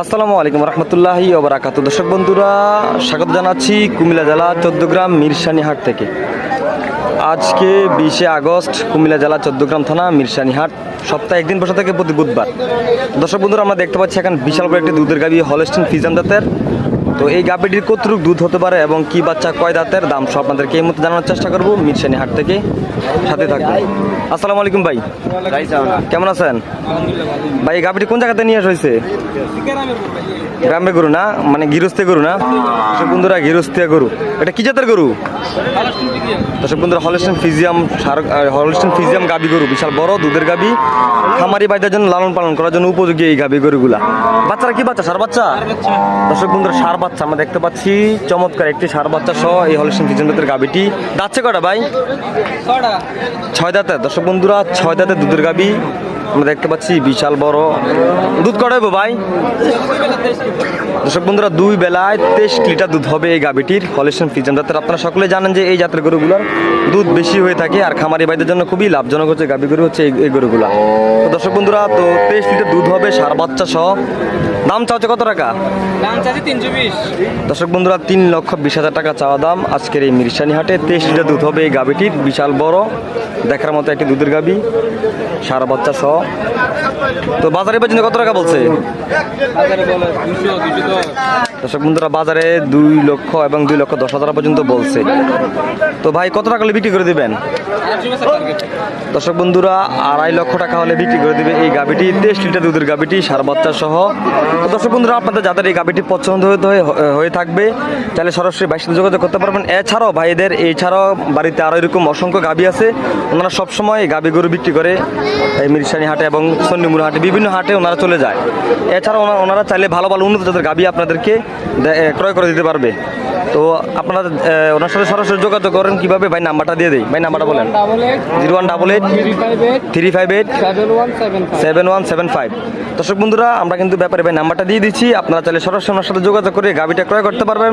আসসালামু আলাইকুম রহমতুল্লাহি ওয়া বারাকাতুহু। দর্শক বন্ধুরা, স্বাগত জানাচ্ছি কুমিল্লা জেলা 14 গ্রাম মিরসানিহাট থেকে। আজকে 20 আগস্ট, কুমিল্লা জেলা 14 গ্রাম থানা মিরসানিহাট। সপ্তাহে একদিন বসে থাকে প্রতি বুধবার। দর্শক বন্ধুরা, আমরা দেখতে পাচ্ছি এখন বিশাল বড় একটি দুধের গাভী, হলস্টিন ফ্রিজিয়ান জাতের। তো এই গাভীটির কতটুকু দুধ হতে পারে এবং কি বাচ্চা কয় দাঁতের, দাম সব আপনাদেরকে এই মুহূর্তে জানানোর চেষ্টা করবো মিরসানিহাট থেকে। সাথে থাকবেন। আসসালামু আলাইকুম ভাই, কেমন আছেন ভাই? এই গাভীটি কোন জায়গাতে নিয়ে আসা হয়েছে? গ্রামের গরু না, মানে গৃহস্থী গরু না? দর্শক বন্ধুরা, গৃহস্থী গরু। এটা কি জাতের গরু? দর্শক বন্ধুরা, হলস্টিন ফ্রিজিয়াম গাভী গরু, বিশাল বড় দুধের গাভী, খামারি বাইদের জন্য লালন পালন করার জন্য উপযোগী এই গাভী গরুগুলা। বাচ্চারা কি বাচ্চা? সার বাচ্চা। দর্শক বন্ধুরা, সার বাচ্চা আমরা দেখতে পাচ্ছি, চমৎকার একটি সার বাচ্চা সহ এই হলস্টিন ফ্রিজিয়ান জাতের গাভীটি। দাঁতছে কটা ভাই? 6 দাঁতের। দর্শক বন্ধুরা, 6 দাঁতের দুধের গাভী আমরা দেখতে পাচ্ছি, বিশাল বড়। দুধ কটা হবে ভাই? দর্শক বন্ধুরা, 2 বেলায় 23 লিটার দুধ হবে এই গাভীটির, হলস্টিন ফ্রিজিয়ান জাতের। আপনারা সকলে জানেন যে এই জাতের গরুগুলোর দুধ বেশি হয়ে থাকে আর খামারি ভাইদের জন্য খুবই লাভজনক হচ্ছে গাভী গরু হচ্ছে এই গরুগুলা। তো দর্শক বন্ধুরা, তো 23 লিটার দুধ হবে, সার বাচ্চা সহ। দাম চাওয়া কত টাকা? দাম চাচ্ছি 320। দর্শক বন্ধুরা, 3,20,000 টাকা চাওয়া দাম আজকের এই মিরসানিহাটে। 23 লিটার দুধ হবে এই গাভীটির, বিশাল বড় দেখার মতো একটি দুধের গাভী, সার বাচ্চা সহ। তো বাজারে পর্যন্ত কত টাকা বলছে? বাজারে বলে 200 210। দর্শক বন্ধুরা, বাজারে 2 লক্ষ এবং 2,10,000 পর্যন্ত বলছে। তো ভাই কত টাকা হলে বিক্রি করে দিবেন? দর্শক বন্ধুরা, 2.5 লক্ষ টাকা হলে বিক্রি করে দিবে এই গাভীটি, 23 লিটার দুধের গাভীটি, সার বাচ্চা সহ। তো দর্শক বন্ধুরা, আপনাদের যাদের এই গাভীটি পছন্দ হয়ে থাকবে, তাহলে সরাসরি ভাইয়ের সাথে যোগাযোগ করতে পারবেন। এছাড়াও ভাইদের এছাড়াও বাড়িতে আরও এরকম অসংখ্য গাভী আছে, ওনারা সবসময় গাভী গরু বিক্রি করে এই মিরসানি হাটে এবং সন্নিমুড়া হাটে, বিভিন্ন হাটে ওনারা চলে যায়। এছাড়াও ওনারা চাইলে ভালো ভালো উন্নত জাতের গাভী আপনাদেরকে ক্রয় করে দিতে পারবে। তো আপনারা ওনার সাথে সরাসরি যোগাযোগ করেন কীভাবে? ভাই নাম্বারটা দিয়ে দেই, ভাই নাম্বারটা বলেন। 0188358 7175। দর্শক বন্ধুরা, আমরা কিন্তু ব্যাপারে ভাই নাম্বারটা দিয়ে দিচ্ছি, আপনারা চাইলে সরাসরি ওনার সাথে যোগাযোগ করে গাভীটা ক্রয় করতে পারবেন।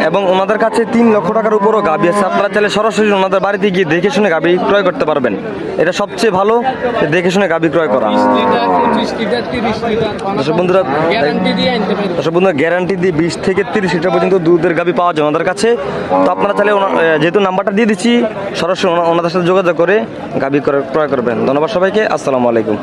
এবং ওনাদের কাছে 3 লক্ষ টাকার উপরও গাভী আছে, আপনারা চাইলে সরাসরি ওনাদের বাড়িতে গিয়ে দেখে শুনে গাভী ক্রয় করতে পারবেন। এটা সবচেয়ে ভালো, দেখে শুনে গাভী ক্রয় করা। দর্শক বন্ধুরা, গ্যারান্টি দিয়ে 20 থেকে 30 লিটার পর্যন্ত দুধের গাভী পাওয়া যায় ওনাদের কাছে। তো আপনারা চাইলে যেহেতু নাম্বারটা দিয়ে দিচ্ছি, সরাসরি ওনাদের সাথে যোগাযোগ করে গাভী ক্রয় করবেন। ধন্যবাদ সবাইকে, আসসালামু আলাইকুম।